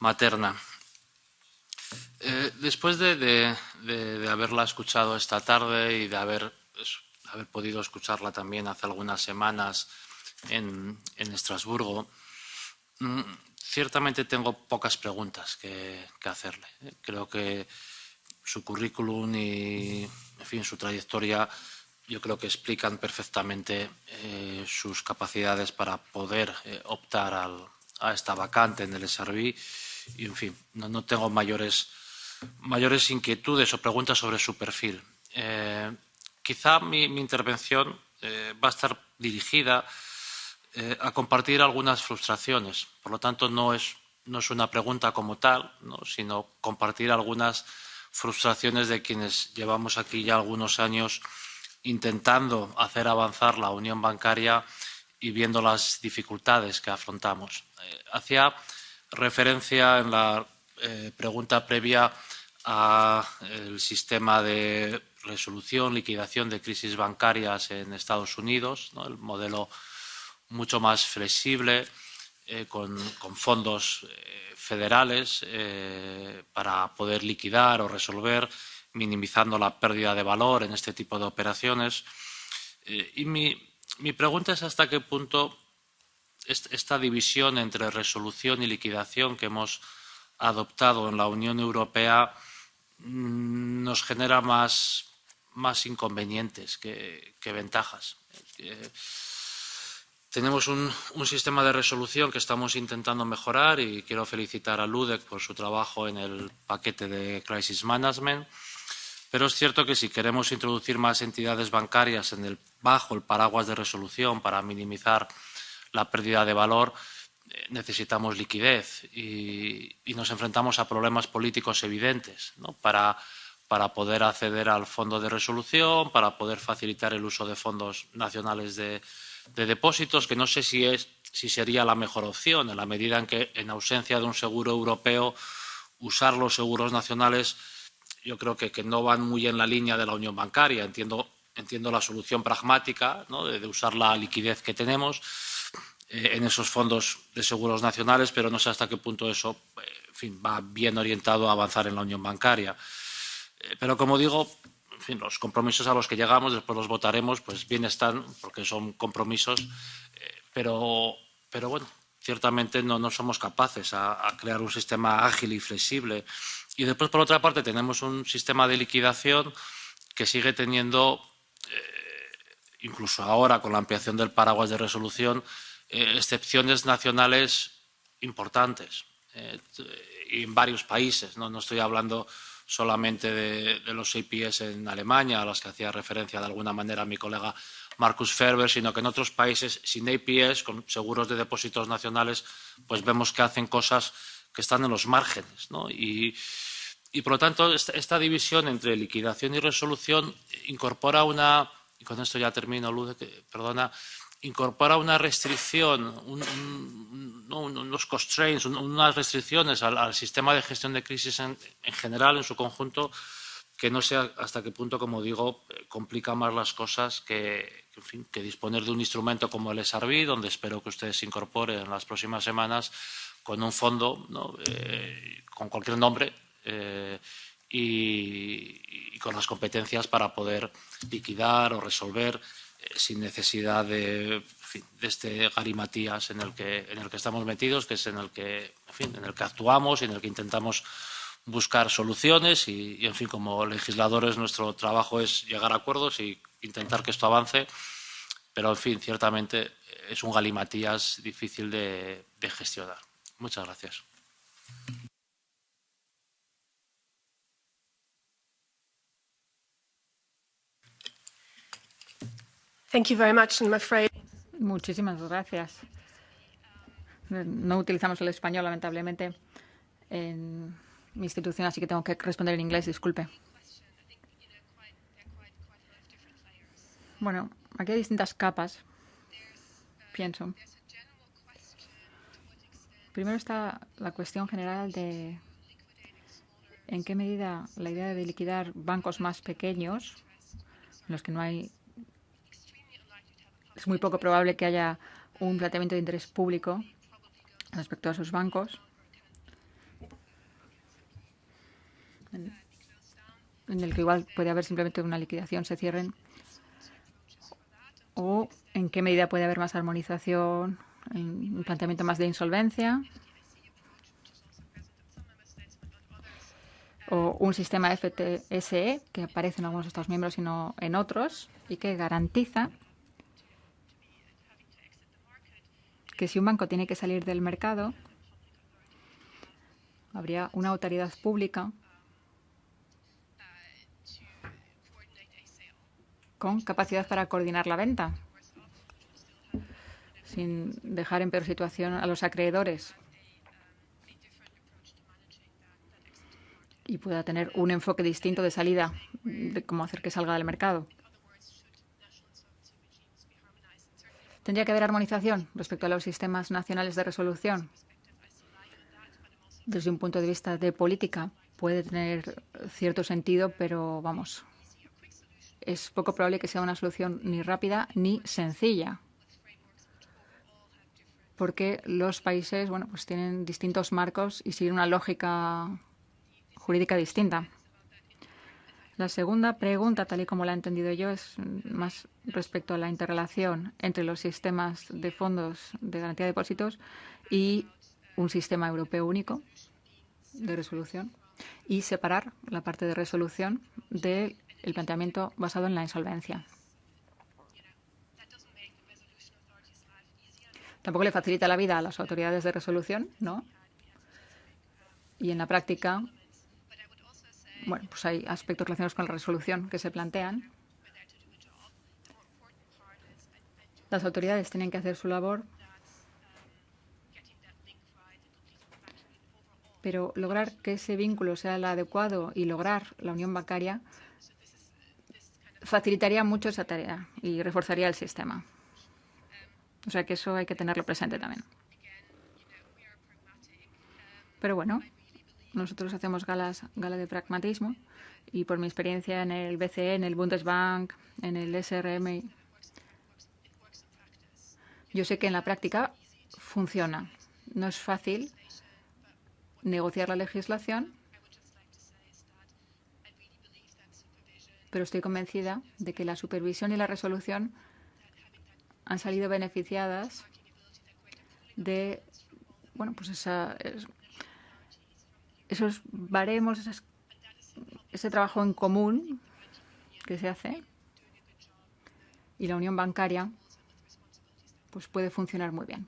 materna. Después de haberla escuchado esta tarde y de haber podido escucharla también hace algunas semanas en Estrasburgo, ciertamente tengo pocas preguntas que hacerle. Creo que su currículum y, en fin, su trayectoria, yo creo que explican perfectamente sus capacidades para poder optar a esta vacante en el SRB. Y, en fin, no tengo mayores inquietudes o preguntas sobre su perfil. Quizá mi intervención va a estar dirigida a compartir algunas frustraciones. Por lo tanto, no es una pregunta como tal, ¿no?, sino compartir algunas frustraciones de quienes llevamos aquí ya algunos años intentando hacer avanzar la unión bancaria y viendo las dificultades que afrontamos. Hacía referencia en la pregunta previa al sistema de resolución, liquidación de crisis bancarias en Estados Unidos, ¿no?, el modelo mucho más flexible, con fondos federales para poder liquidar o resolver, minimizando la pérdida de valor en este tipo de operaciones. Y mi pregunta es hasta qué punto esta división entre resolución y liquidación que hemos adoptado en la Unión Europea nos genera más inconvenientes que ventajas. Tenemos un sistema de resolución que estamos intentando mejorar y quiero felicitar a Ludek por su trabajo en el paquete de Crisis Management. Pero es cierto que si queremos introducir más entidades bancarias bajo el paraguas de resolución para minimizar la pérdida de valor, necesitamos liquidez y nos enfrentamos a problemas políticos evidentes, ¿no?, para poder acceder al fondo de resolución, para poder facilitar el uso de fondos nacionales de depósitos, que no sé si sería la mejor opción, en la medida en que, en ausencia de un seguro europeo, usar los seguros nacionales yo creo que no van muy en la línea de la unión bancaria. Entiendo la solución pragmática, ¿no?, de usar la liquidez que tenemos en esos fondos de seguros nacionales, pero no sé hasta qué punto eso, en fin, va bien orientado a avanzar en la unión bancaria. Pero, como digo, en fin, los compromisos a los que llegamos, después los votaremos, pues bien están, porque son compromisos, pero bueno, ciertamente no somos capaces a crear un sistema ágil y flexible. Y después, por otra parte, tenemos un sistema de liquidación que sigue teniendo, incluso ahora con la ampliación del paraguas de resolución, excepciones nacionales importantes y en varios países. No estoy hablando solamente de los APS en Alemania, a los que hacía referencia de alguna manera mi colega Markus Ferber, sino que en otros países sin APS, con seguros de depósitos nacionales, pues vemos que hacen cosas que están en los márgenes, ¿no? Y por lo tanto, esta división entre liquidación y resolución incorpora y con esto ya termino, Ludek, perdona, incorpora una restricción, unos constraints, unas restricciones al sistema de gestión de crisis en general, en su conjunto, que no sé hasta qué punto, como digo, complica más las cosas que disponer de un instrumento como el SRB, donde espero que ustedes se incorporen en las próximas semanas con un fondo, ¿no?, con cualquier nombre, y con las competencias para poder liquidar o resolver sin necesidad de este garimatías en el que estamos metidos, que es en el que actuamos y en el que intentamos buscar soluciones y, en fin, como legisladores nuestro trabajo es llegar a acuerdos y intentar que esto avance, pero, en fin, ciertamente es un galimatías difícil de gestionar. Muchas gracias. Thank you very much, I'm afraid. Muchísimas gracias. No utilizamos el español, lamentablemente, en mi institución, así que tengo que responder en inglés, disculpe. Bueno, aquí hay distintas capas, pienso. Primero está la cuestión general de en qué medida la idea de liquidar bancos más pequeños, en los que no hay... Es muy poco probable que haya un planteamiento de interés público respecto a sus bancos. en el que igual puede haber simplemente una liquidación, se cierren, o en qué medida puede haber más armonización, un planteamiento más de insolvencia, o un sistema FTSE que aparece en algunos Estados miembros y no en otros, y que garantiza que si un banco tiene que salir del mercado, habría una autoridad pública con capacidad para coordinar la venta, sin dejar en peor situación a los acreedores, y pueda tener un enfoque distinto de salida, de cómo hacer que salga del mercado. ¿Tendría que haber armonización respecto a los sistemas nacionales de resolución? Desde un punto de vista de política puede tener cierto sentido, pero vamos, es poco probable que sea una solución ni rápida ni sencilla, porque los países, bueno, pues tienen distintos marcos y siguen una lógica jurídica distinta. La segunda pregunta, tal y como la he entendido yo, es más respecto a la interrelación entre los sistemas de fondos de garantía de depósitos y un sistema europeo único de resolución, y separar la parte de resolución del planteamiento basado en la insolvencia. Tampoco le facilita la vida a las autoridades de resolución, ¿no? Y en la práctica, bueno, pues hay aspectos relacionados con la resolución que se plantean. Las autoridades tienen que hacer su labor, pero lograr que ese vínculo sea el adecuado y lograr la unión bancaria facilitaría mucho esa tarea y reforzaría el sistema. O sea que eso hay que tenerlo presente también. Pero bueno, nosotros hacemos gala de pragmatismo, y por mi experiencia en el BCE, en el Bundesbank, en el SRM, yo sé que en la práctica funciona. No es fácil negociar la legislación, pero estoy convencida de que la supervisión y la resolución han salido beneficiadas de, bueno, pues esos baremos, ese trabajo en común que se hace, y la unión bancaria pues puede funcionar muy bien.